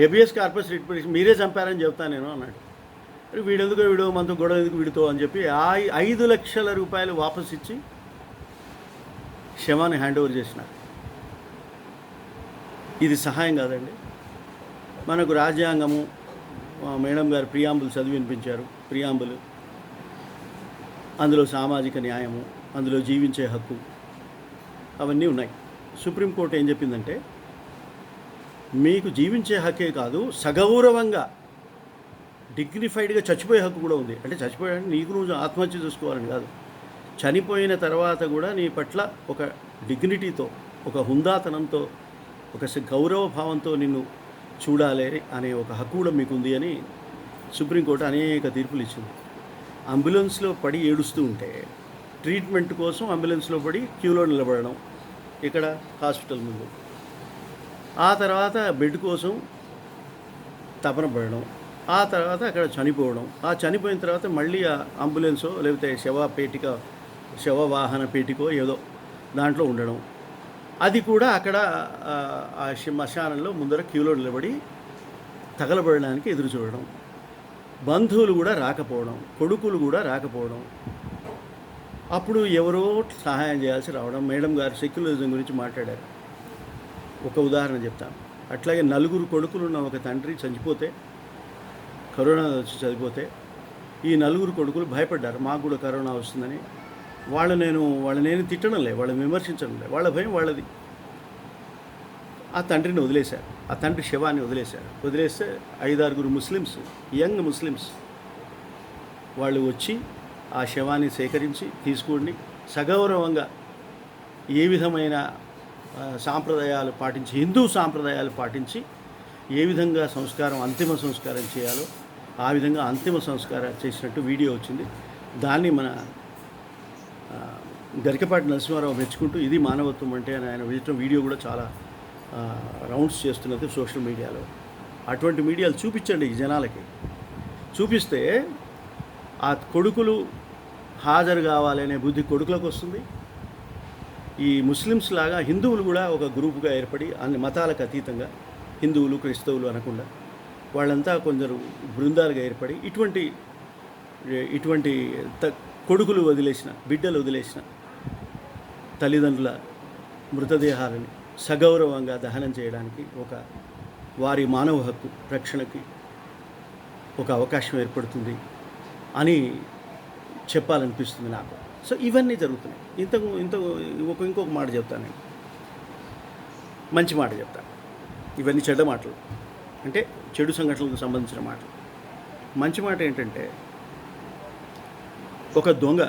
ఏబిఎస్ కార్పస్ రిట్ పిటిషన్, మీరే చంపారని చెప్తాను నేను అన్నాడు. వీడెందుకు వీడు మనతో గొడవ ఎందుకు వీడితో అని చెప్పి 5 లక్షల రూపాయలు వాపస్ ఇచ్చి శవాన్ని హ్యాండ్ ఓవర్ చేసినారు. ఇది సహాయం కాదండి? మనకు రాజ్యాంగము, మేడం గారు ప్రియాంబుల్ చదివి వినిపించారు. ప్రియాంబుల్, అందులో సామాజిక న్యాయము, అందులో జీవించే హక్కు, అవన్నీ ఉన్నాయి. సుప్రీంకోర్టు ఏం చెప్పిందంటే, మీకు జీవించే హక్కే కాదు, సగౌరవంగా డిగ్నిఫైడ్గా చచ్చిపోయే హక్కు కూడా ఉంది. అంటే చచ్చిపోయాడంటే నీకు నువ్వు ఆత్మహత్య చేసుకోవాలని కాదు, చనిపోయిన తర్వాత కూడా నీ పట్ల ఒక డిగ్నిటీతో, ఒక హుందాతనంతో, ఒక గౌరవ భావంతో నిన్ను చూడాలి అనే ఒక హక్కు కూడా మీకు ఉంది అని సుప్రీంకోర్టు అనేక తీర్పులు ఇచ్చింది. అంబులెన్స్లో పడి ఏడుస్తూ ఉంటే ట్రీట్మెంట్ కోసం అంబులెన్స్లో పడి క్యూలో నిలబడడం ఇక్కడ హాస్పిటల్ ముందు, ఆ తర్వాత బెడ్ కోసం తపన పడడం, ఆ తర్వాత అక్కడ చనిపోవడం, ఆ చనిపోయిన తర్వాత మళ్ళీ ఆ అంబులెన్సో లేకపోతే శవ వాహన పేటికో ఏదో దాంట్లో ఉండడం, అది కూడా అక్కడ ఆ శ్మశానంలో ముందర క్యూలో నిలబడి తగలబడడానికి ఎదురు చూడడం, బంధువులు కూడా రాకపోవడం, కొడుకులు కూడా రాకపోవడం, అప్పుడు ఎవరో సహాయం చేయాల్సి రావడం. మేడం గారు సెక్యులరిజం గురించి మాట్లాడారు. ఒక ఉదాహరణ చెప్తాను. అట్లాగే 4 కొడుకులు ఉన్న ఒక తండ్రి చనిపోతే, కరోనా వచ్చి చనిపోతే, ఈ 4 కొడుకులు భయపడ్డారు, మాకు కూడా కరోనా వస్తుందని. వాళ్ళనేమి తిట్టడం లే, వాళ్ళని విమర్శించడం లే, వాళ్ళ భయం వాళ్ళది. ఆ తండ్రిని వదిలేశారు, ఆ తండ్రి శవాన్ని వదిలేశారు. వదిలేస్తే 5-6 ముస్లిమ్స్, యంగ్ ముస్లిమ్స్ వాళ్ళు వచ్చి ఆ శవాన్ని సేకరించి తీసుకుని సగౌరవంగా ఏ విధమైన సాంప్రదాయాలు పాటించి, హిందూ సాంప్రదాయాలు పాటించి ఏ విధంగా అంతిమ సంస్కారం చేయాలో ఆ విధంగా అంతిమ సంస్కారం చేసినట్టు వీడియో వచ్చింది. దాన్ని మన గరికపాటి నరసింహారావు మెచ్చుకుంటూ ఇది మానవత్వం అంటే అని ఆయన వెళ్ళిన వీడియో కూడా చాలా రౌండ్స్ చేస్తున్నది సోషల్ మీడియాలో. అటువంటి మీడియాలు చూపించండి ఈ జనాలకి. చూపిస్తే ఆ కొడుకులు హాజరు కావాలనే బుద్ధి కొడుకులకు వస్తుంది. ఈ ముస్లిమ్స్ లాగా హిందువులు కూడా ఒక గ్రూపుగా ఏర్పడి అన్ని మతాలకు అతీతంగా, హిందువులు క్రైస్తవులు అనకుండా వాళ్ళంతా కొందరు బృందాలుగా ఏర్పడి ఇటువంటి కొడుకులు వదిలేసిన, బిడ్డలు వదిలేసిన తల్లిదండ్రుల మృతదేహాలని సగౌరవంగా దహనం చేయడానికి వారి మానవ హక్కు రక్షణకి ఒక అవకాశం ఏర్పడుతుంది అని చెప్పాలనిపిస్తుంది నాకు. సో ఇవన్నీ జరుగుతున్నాయి. ఇంకొక మాట చెప్తాను నేను, మంచి మాట చెప్తాను. ఇవన్నీ చెడ్డ మాటలు. అంటే చెడు సంఘటనలకు సంబంధించిన మాట. మంచి మాట ఏంటంటే, ఒక దొంగ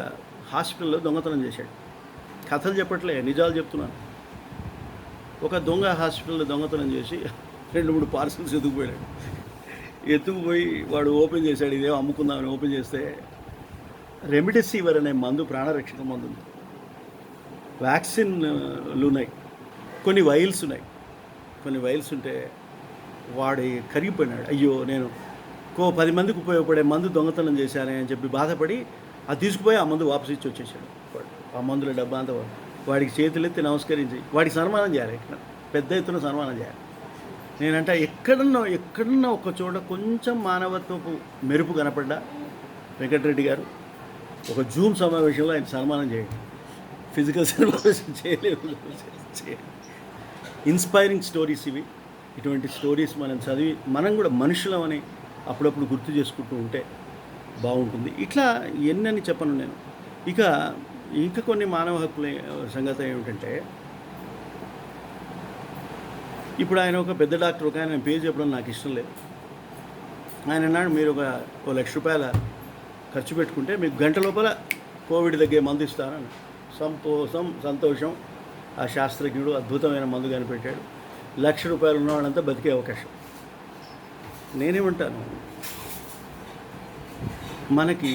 హాస్పిటల్లో దొంగతనం చేశాడు. కథలు చెప్పట్లే, నిజాలు చెప్తున్నాను. ఒక దొంగ హాస్పిటల్లో దొంగతనం చేసి 2-3 పార్సల్స్ ఎత్తుకుపోయి వాడు ఓపెన్ చేశాడు. ఇదేమో అమ్ముకుందామని ఓపెన్ చేస్తే రెమిడెసివిర్ అనే మందు, ప్రాణరక్షక మందు ఉంది. వ్యాక్సిన్లు ఉన్నాయి, కొన్ని వైల్స్ ఉన్నాయి. కొన్ని వైల్స్ ఉంటే వాడి కరిగిపోయినాడు. అయ్యో, నేను 10 మందికి ఉపయోగపడే మందు దొంగతనం చేశానే అని చెప్పి బాధపడి అది తీసుకుపోయి ఆ మందు వాపసు ఇచ్చి వచ్చేసాడు. వాడు ఆ మందుల డబ్బా అంతా వాడికి చేతులెత్తి నమస్కరించి వాడికి సన్మానం చేయాలి. ఇక్కడ పెద్ద ఎత్తున సన్మానం చేయాలి. నేనంటే ఎక్కడన్నా ఒక చోట కొంచెం మానవత్వపు మెరుపు కనపడ్డా వెంకటరెడ్డి గారు ఒక జూమ్ సమావేశంలో ఆయన సన్మానం చేయండి. ఫిజికల్ సన్మావేశం చేయలేదు. ఇన్స్పైరింగ్ స్టోరీస్ ఇవి. ఇటువంటి స్టోరీస్ మనం చదివి మనం కూడా మనుషులమని అప్పుడప్పుడు గుర్తు చేసుకుంటూ ఉంటే బాగుంటుంది. ఇట్లా ఎన్నని చెప్పను నేను. ఇంకా కొన్ని మానవ హక్కుల సంగతి ఏమిటంటే, ఇప్పుడు ఆయన ఒక పెద్ద డాక్టర్, ఒక ఆయన పేరు చెప్పడం నాకు ఇష్టం లేదు. ఆయన అన్నాడు, మీరు ఒక ₹1,00,000 ఖర్చు పెట్టుకుంటే మీకు గంట లోపల కోవిడ్ తగ్గే మందు ఇస్తానని. సంతోషం. ఆ శాస్త్రజ్ఞుడు అద్భుతమైన మందు కనిపెట్టాడు. ₹1,00,000 ఉన్నవాళ్ళంతా బతికే అవకాశం. నేనేమంటాను, మనకి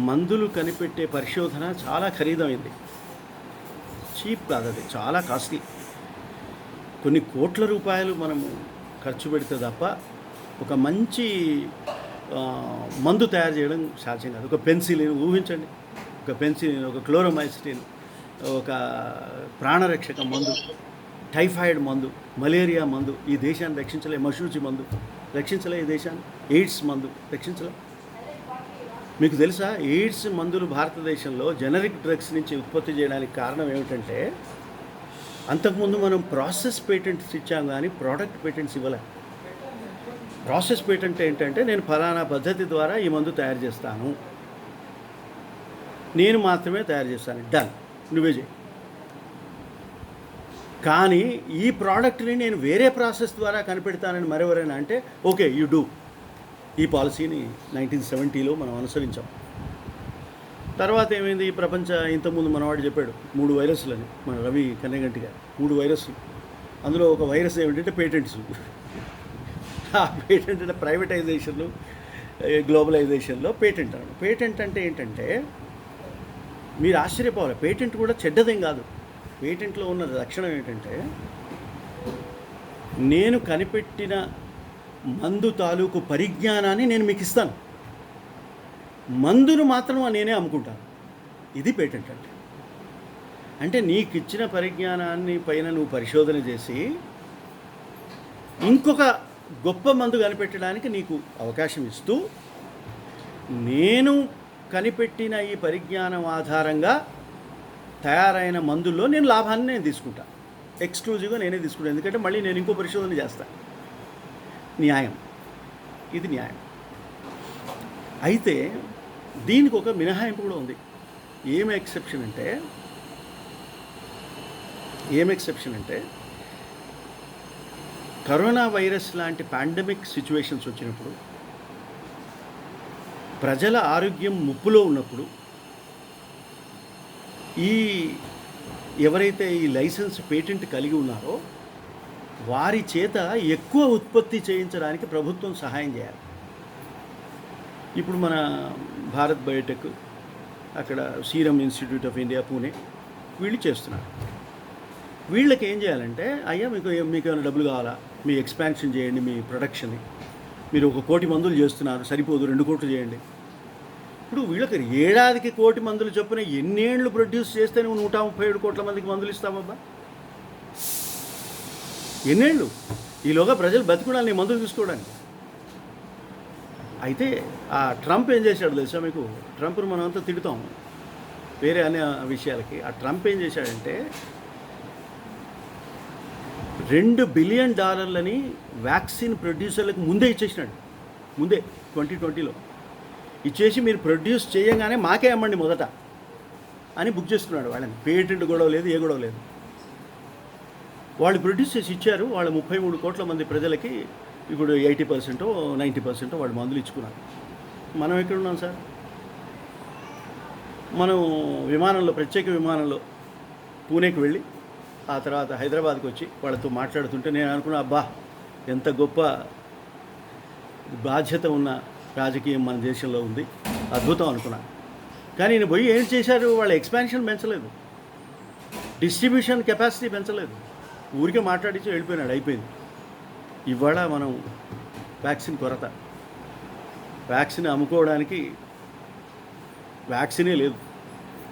మందులు కనిపెట్టే పరిశోధన చాలా ఖరీదైంది. చీప్ కాదు, అది చాలా కాస్ట్లీ. కొన్ని కోట్ల రూపాయలు మనము ఖర్చు పెడితే తప్ప ఒక మంచి మందు తయారు చేయడం సాధ్యం కాదు. ఒక పెన్సిలిన్ ఊహించండి, ఒక పెన్సిలిన్, ఒక క్లోరోమైసిటిన్, ఒక ప్రాణరక్షక మందు, టైఫాయిడ్ మందు, మలేరియా మందు ఈ దేశాన్ని రక్షించలే. మశూచి మందు రక్షించలే ఈ దేశాన్ని. ఎయిడ్స్ మందు రక్షించలే. మీకు తెలుసా, ఎయిడ్స్ మందులు భారతదేశంలో జనరిక్ డ్రగ్స్ నుంచి ఉత్పత్తి చేయడానికి కారణం ఏమిటంటే, అంతకుముందు మనం ప్రాసెస్ పేటెంట్స్ ఇచ్చాం కానీ ప్రోడక్ట్ పేటెంట్స్ ఇవ్వలే. ప్రాసెస్ పేటెంట్ ఏంటంటే, నేను ఫలానా పద్ధతి ద్వారా ఈ మందు తయారు చేస్తాను, నేను మాత్రమే తయారు చేస్తాను, డన్, నువ్వే చేయి. కానీ ఈ ప్రోడక్ట్ని నేను వేరే ప్రాసెస్ ద్వారా కనిపెడతానని మరెవరైనా అంటే ఓకే, యూ డూ. ఈ పాలసీని 1970లో మనం అనుసరించాం. తర్వాత ఏమైంది, ఈ ప్రపంచ ఇంతకుముందు మనవాడు చెప్పాడు 3 వైరస్లని, మన రవి కన్నెగంటి గారు. 3 వైరస్లు. అందులో ఒక వైరస్ ఏమిటంటే పేటెంట్స్. ఆ పేటెంట్ అంటే ప్రైవేటైజేషన్లు, గ్లోబలైజేషన్లో పేటెంట్ అన్నాడు. పేటెంట్ అంటే ఏంటంటే, మీరు ఆశ్చర్యపోవాలి, పేటెంట్ కూడా చెడ్డదేం కాదు. పేటెంట్లో ఉన్న లక్షణం ఏంటంటే, నేను కనిపెట్టిన మందు తాలూకు పరిజ్ఞానాన్ని నేను మీకు ఇస్తాను, మందును మాత్రం నేనే అమ్ముకుంటాను. ఇది పేటెంట్ అంటే. అంటే నీకు ఇచ్చిన పరిజ్ఞానాన్ని పైన నువ్వు పరిశోధన చేసి ఇంకొక గొప్ప మందు కనిపెట్టడానికి నీకు అవకాశం ఇస్తూ, నేను కనిపెట్టిన ఈ పరిజ్ఞానం ఆధారంగా తయారైన మందుల్లో నేను లాభాన్ని నేను తీసుకుంటాను. ఎక్స్క్లూజివ్గా నేనే తీసుకుంటాను. ఎందుకంటే మళ్ళీ నేను ఇంకో పరిశోధన చేస్తాను. న్యాయం. ఇది న్యాయం. అయితే దీనికి ఒక మినహాయింపు కూడా ఉంది. ఏం ఎక్సెప్షన్ అంటే కరోనా వైరస్ లాంటి పాండమిక్ సిచ్యువేషన్స్ వచ్చినప్పుడు, ప్రజల ఆరోగ్యం ముప్పులో ఉన్నప్పుడు, ఎవరైతే ఈ లైసెన్స్ పేటెంట్ కలిగి ఉన్నారో వారి చేత ఎక్కువ ఉత్పత్తి చేయించడానికి ప్రభుత్వం సహాయం చేయాలి. ఇప్పుడు మన భారత్ బయోటెక్, అక్కడ serum institute of India Pune, వీళ్ళు చేస్తున్నారు. వీళ్ళకి ఏం చేయాలంటే, అయ్యా మీకు ఏమైనా డబ్బులు కావాలా, మీ ఎక్స్పాన్షన్ చేయండి మీ ప్రొడక్షన్ని, మీరు 1 కోటి మందులు చేస్తున్నారు, సరిపోదు 2 కోట్లు చేయండి. ఇప్పుడు వీళ్ళకి ఏడాదికి 1 కోటి మందులు చొప్పున ఎన్నేళ్ళు ప్రొడ్యూస్ చేస్తే నువ్వు 137 కోట్ల మందికి మందులు ఇస్తావబ్బా? ఎన్నేళ్ళు? ఈలోగా ప్రజలు బతికుండాలి నీ మందులు తీసుకోవడానికి. అయితే ఆ ట్రంప్ ఏం చేశాడు తెలుసా మీకు? ట్రంప్ను మనం అంతా తిడతాం వేరే అనే విషయాలకి. ఆ ట్రంప్ ఏం చేశాడంటే, $2 బిలియన్ వ్యాక్సిన్ ప్రొడ్యూసర్లకు ముందే ఇచ్చేసినాడు. ముందే 2020లో ఇచ్చేసి, మీరు ప్రొడ్యూస్ చేయగానే మాకే అమ్మండి మొదట అని బుక్ చేసుకున్నాడు వాళ్ళని. పేటెంట్ గొడవ లేదు, ఏ గొడవ లేదు. వాళ్ళు ప్రొడ్యూస్ చేసి ఇచ్చారు. వాళ్ళ 33 కోట్ల మంది ప్రజలకి ఇప్పుడు 80% 90% వాడు మందులు ఇచ్చుకున్నారు. మనం ఎక్కడున్నాం సార్? మనం విమానంలో, ప్రత్యేక విమానంలో పూణేకి వెళ్ళి ఆ తర్వాత హైదరాబాద్కి వచ్చి వాళ్ళతో మాట్లాడుతుంటే నేను అనుకున్నా, అబ్బా ఎంత గొప్ప బాధ్యత ఉన్న రాజకీయం మన దేశంలో ఉంది, అద్భుతం అనుకున్నా. కానీ నేను పోయి ఏం చేశారు? వాళ్ళ ఎక్స్పాన్షన్ పెంచలేదు, డిస్ట్రిబ్యూషన్ కెపాసిటీ పెంచలేదు, ఊరికే మాట్లాడించి వెళ్ళిపోయినాడు, అయిపోయింది. ఇవాళ మనం వ్యాక్సిన్ కొరత, వ్యాక్సిన్ అమ్ముకోవడానికి వ్యాక్సినే లేదు.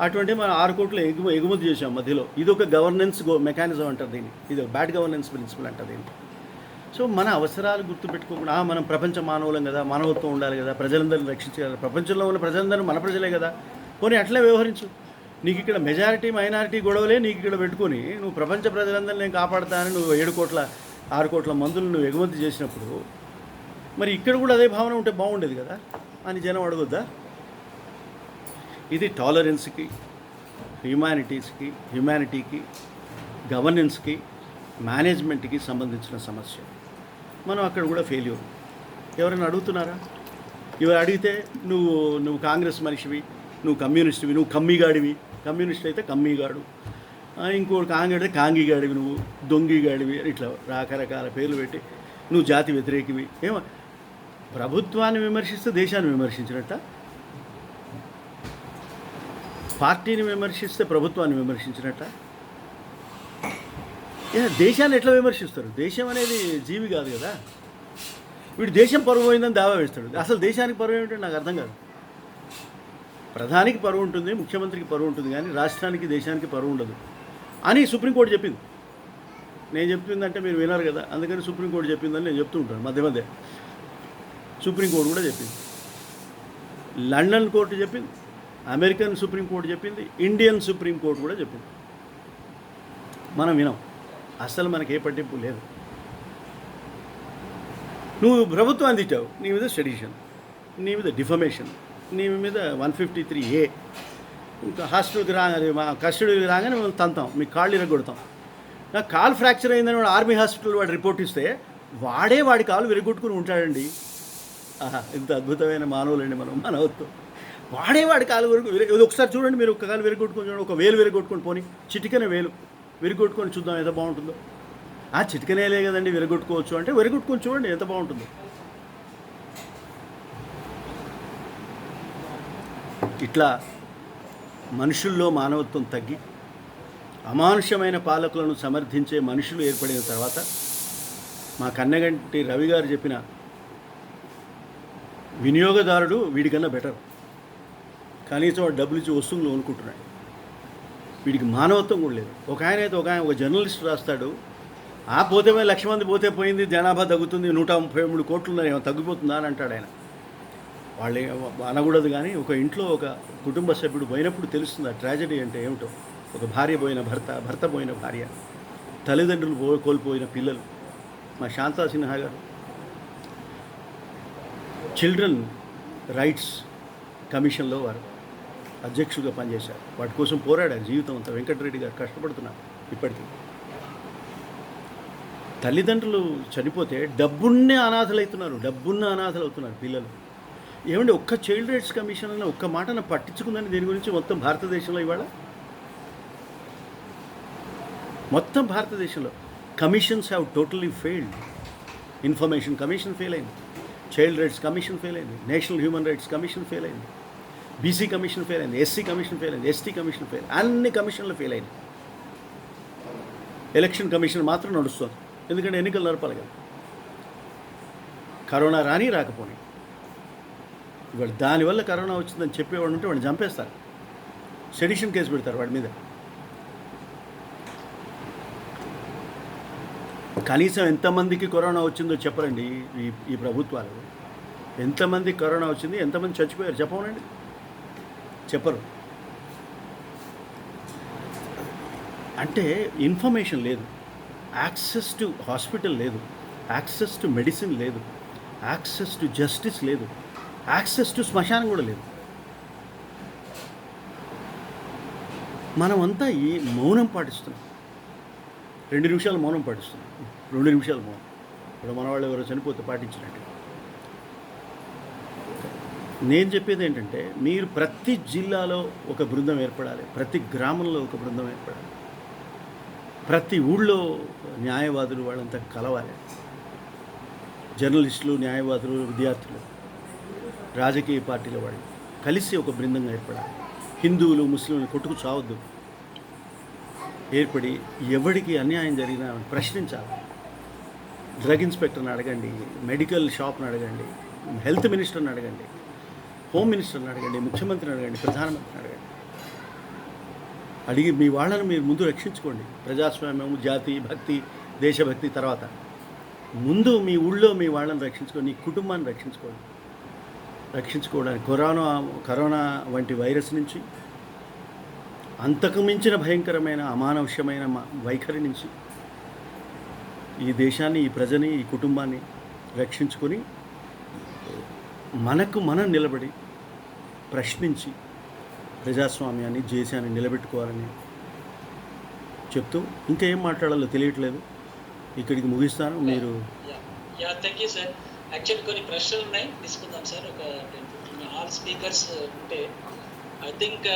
అటువంటి మనం 6 కోట్లు ఎగుమతి చేసాం మధ్యలో. ఇది ఒక గవర్నెన్స్ మెకానిజం అంటారు దీన్ని, ఇది బ్యాడ్ గవర్నెన్స్ ప్రిన్సిపల్ అంటారు దీన్ని. సో మన అవసరాలు గుర్తుపెట్టుకోకుండా మనం ప్రపంచ మానవులం కదా, మానవత్వం ఉండాలి కదా, ప్రజలందరినీ రక్షించాలి, ప్రపంచంలో ఉన్న ప్రజలందరూ మన ప్రజలే కదా, పోనీ అట్లే వ్యవహరించు. నీకు ఇక్కడ మెజారిటీ మైనారిటీ గొడవలే నీకు ఇక్కడ పెట్టుకొని నువ్వు ప్రపంచ ప్రజలందరినీ నేను కాపాడుతానని నువ్వు 6 కోట్ల మందులు నువ్వు ఎగుమతి చేసినప్పుడు మరి ఇక్కడ కూడా అదే భావన ఉంటే బాగుండేది కదా అని జనం అడగొద్దా? ఇది టాలరెన్స్కి, హ్యుమానిటీకి, గవర్నెన్స్కి, మేనేజ్మెంట్కి సంబంధించిన సమస్య. మనం అక్కడ కూడా ఫెయిల్యూర్. ఎవరైనా అడుగుతున్నారా? ఇవి అడిగితే నువ్వు కాంగ్రెస్ మనిషివి, నువ్వు కమ్యూనిస్ట్వి, నువ్వు కమ్మిగాడివి, కమ్యూనిస్ట్ అయితే కమ్మిగాడు, ఇంకోటి కాంగిడితే కాంగిగాడివి, నువ్వు దొంగిగాడివి, ఇట్లా రకరకాల పేర్లు పెట్టి నువ్వు జాతి వ్యతిరేకివి. ఏమో ప్రభుత్వాన్ని విమర్శిస్తే దేశాన్ని విమర్శించినట్ట, పార్టీని విమర్శిస్తే ప్రభుత్వాన్ని విమర్శించినట్ట. దేశాన్ని ఎట్లా విమర్శిస్తారు? దేశం అనేది జీవి కాదు కదా. వీడు దేశం పరువు పోయిందని దావా వేస్తాడు. అసలు దేశానికి పరువు ఏమిటంటే నాకు అర్థం కాదు. ప్రధానికి పరువు ఉంటుంది, ముఖ్యమంత్రికి పరువు ఉంటుంది, కానీ రాష్ట్రానికి, దేశానికి పరువు ఉండదు అని సుప్రీంకోర్టు చెప్పింది. నేను చెప్పిందంటే మీరు వినరు కదా, అందుకని సుప్రీంకోర్టు చెప్పిందని నేను చెప్తూ ఉంటాను మధ్య. సుప్రీంకోర్టు కూడా చెప్పింది, లండన్ కోర్టు చెప్పింది, అమెరికన్ సుప్రీంకోర్టు చెప్పింది, ఇండియన్ సుప్రీంకోర్టు కూడా చెప్పింది. మనం వినాం. అసలు మనకి ఏ పట్టింపు లేదు. నువ్వు ప్రభుత్వాన్ని తిట్టావు, నీ మీద సెడిషన్, నీ మీద డిఫమేషన్, నీ మీద 153A, ఇంకా హాస్పిటల్కి రాగానే మా కస్టడీకి రాగానే మేము తంతాం, మీ కాళ్ళు ఇరగొడతాం. నాకు కాలు ఫ్రాక్చర్ అయిందని వాడు ఆర్మీ హాస్పిటల్ వాడు రిపోర్ట్ ఇస్తే వాడి కాలు విరగొట్టుకుని ఉంటాడండి. ఇంత అద్భుతమైన మానవులండి మనం, మానవత్వం. వాడి కాలు వరకు ఒకసారి చూడండి, మీరు ఒక కాలు విరగొట్టుకొని చూడండి, ఒక వేలు విరగొట్టుకొని, పోనీ చిటికనే వేలు విరగొట్టుకొని చూద్దాం ఎంత బాగుంటుందో. చిటికనేలే కదండి విరగొట్టుకోవచ్చు అంటే విరగొట్టుకొని చూడండి ఎంత బాగుంటుందో. ఇట్లా మనుషుల్లో మానవత్వం తగ్గి అమానుష్యమైన పాలకులను సమర్థించే మనుషులు ఏర్పడిన తర్వాత మా కన్నగంటి రవి గారు చెప్పిన వినియోగదారుడు వీడికన్నా బెటర్, కనీసం వాడు డబ్బులు ఇచ్చి వస్తువులు కొనుక్కుంటున్నాడు, వీడికి మానవత్వం కూడా లేదు. ఒక జర్నలిస్ట్ రాస్తాడు, పోతే 1,00,000 మంది పోతే పోయింది, జనాభా తగ్గుతుంది, 133 కోట్లు ఉన్నాయి, ఏమో తగ్గిపోతుందా అని అంటాడు ఆయన. వాళ్ళు అనకూడదు, కానీ ఒక ఇంట్లో ఒక కుటుంబ సభ్యుడు పోయినప్పుడు తెలుస్తుంది ఆ ట్రాజడీ అంటే ఏమిటో. ఒక భార్య పోయిన భర్త, భర్త పోయిన భార్య, తల్లిదండ్రులు కోల్పోయిన పిల్లలు. మా శాంతా సిన్హా గారు చిల్డ్రన్ రైట్స్ కమిషన్లో వారు అధ్యక్షుడిగా పనిచేశారు. వాటి కోసం పోరాడారు జీవితం అంతా. వెంకటరెడ్డి గారు కష్టపడుతున్నారు ఇప్పటికీ. తల్లిదండ్రులు చనిపోతే డబ్బున్న అనాథలు అవుతున్నారు పిల్లలు. ఏమండి, ఒక్క చైల్డ్ రైట్స్ కమిషన్ అన్న ఒక్క మాటన పట్టించుకుందని దీని గురించి మొత్తం భారతదేశంలో ఇవాళ మొత్తం భారతదేశంలో commissions have totally failed. Information commission fail అయింది, చైల్డ్ రైట్స్ కమిషన్ ఫెయిల్ అయింది, national human rights commission fail అయింది, బీసీ కమిషన్ ఫెయిల్ అయింది, ఎస్సీ కమిషన్ ఫెయిల్ అయింది, ఎస్టీ కమిషన్ ఫెయిల్, అన్ని కమిషన్లు ఫెయిల్ అయింది. ఎలక్షన్ కమిషన్ మాత్రం నడుస్తుంది, ఎందుకంటే ఎన్నికలు నడపాలి కదా. కరోనా రాకపోని ఇవాళ దానివల్ల కరోనా వచ్చిందని చెప్పేవాడు ఉంటే వాడిని చంపేస్తారు, సెడిషన్ కేసు పెడతారు వాడి మీద. కనీసం ఎంతమందికి కరోనా వచ్చిందో చెప్పరండి ఈ ప్రభుత్వాలు. ఎంతమందికి కరోనా వచ్చింది, ఎంతమంది చచ్చిపోయారు చెప్పమనండి, చెప్పరు. అంటే ఇన్ఫర్మేషన్ లేదు, యాక్సెస్ టు హాస్పిటల్ లేదు, యాక్సెస్ టు మెడిసిన్ లేదు, యాక్సెస్ టు జస్టిస్ లేదు, యాక్సెస్ టు శ్మశానం కూడా లేదు. మనమంతా ఈ మౌనం పాటిస్తున్నాం. 2 నిమిషాలు మౌనం పాటిస్తున్నాం, 2 నిమిషాలు మౌనం. ఇప్పుడు మన వాళ్ళు ఎవరో చనిపోతే పాటించినట్టు. నేను చెప్పేది ఏంటంటే, మీరు ప్రతి జిల్లాలో ఒక బృందం ఏర్పడాలి, ప్రతి గ్రామంలో ఒక బృందం ఏర్పడాలి, ప్రతి ఊళ్ళో న్యాయవాదులు వాళ్ళంతా కలవాలి, జర్నలిస్టులు, న్యాయవాదులు, విద్యార్థులు, రాజకీయ పార్టీల వాళ్ళు కలిసి ఒక బృందంగా ఏర్పడాలి. హిందువులు ముస్లింలు కొట్టుకు చావద్దు, ఏర్పడి ఎవడికి అన్యాయం జరిగినా ప్రశ్నించాలి. డ్రగ్ ఇన్స్పెక్టర్ని అడగండి, మెడికల్ షాప్ని అడగండి, హెల్త్ మినిస్టర్ని అడగండి, హోమ్ మినిస్టర్ని అడగండి, ముఖ్యమంత్రిని అడగండి, ప్రధానమంత్రిని అడగండి. అడిగి మీ వాళ్ళని మీరు ముందు రక్షించుకోండి. ప్రజాస్వామ్యం, జాతి భక్తి, దేశభక్తి తర్వాత ముందు మీ ఊళ్ళో మీ వాళ్ళని రక్షించుకోండి, నీ కుటుంబాన్ని రక్షించుకోవడానికి కరోనా వంటి వైరస్ నుంచి, అంతకు మించిన భయంకరమైన అమానుష్యమైన వైఖరి నుంచి ఈ దేశాన్ని, ఈ ప్రజని, ఈ కుటుంబాన్ని రక్షించుకొని మనకు మనం నిలబడి ప్రశ్నించి ప్రజాస్వామ్యాన్ని, దేశాన్ని నిలబెట్టుకోవాలని చెప్తూ ఇంకా ఏం మాట్లాడాలో తెలియట్లేదు. ఇక్కడికి ముగిస్తాను. మీరు థ్యాంక్ యూ సార్. యాక్చువల్లీ కొన్ని ప్రశ్నలు ఉన్నాయి, తీసుకుందాం సార్. ఒక 10-15 ఆల్ స్పీకర్స్ ఉంటే ఐ థింక్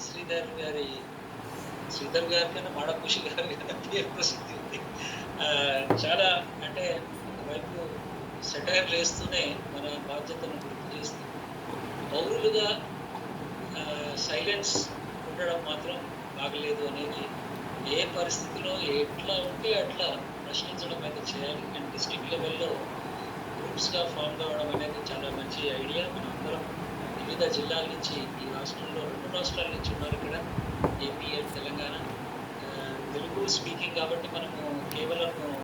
శ్రీధర్ గారి కన్నా మాడ ఖుషి గారి పేరు ప్రసిద్ధి ఉంది. చాలా అంటే ఒకవైపు సెటైర్ వేస్తూనే మన బాధ్యతను గుర్తు చేస్తూ పౌరులుగా సైలెన్స్ ఉండడం మాత్రం బాగలేదు అనేది, ఏ పరిస్థితిలో ఎట్లా ఉంటే అట్లా ప్రశ్నించడం అయితే చేయాలి. అండ్ డిస్ట్రిక్ట్ లెవెల్లో గ్రూప్స్గా ఫామ్ కావడం అనేది చాలా మంచి ఐడియా. మనం అందరం వివిధ జిల్లాల నుంచి, ఈ రాష్ట్రంలో 2 రాష్ట్రాల నుంచి ఉన్నారు ఇక్కడ, AP and Telangana. Telugu speaking కాబట్టి మనము కేవలం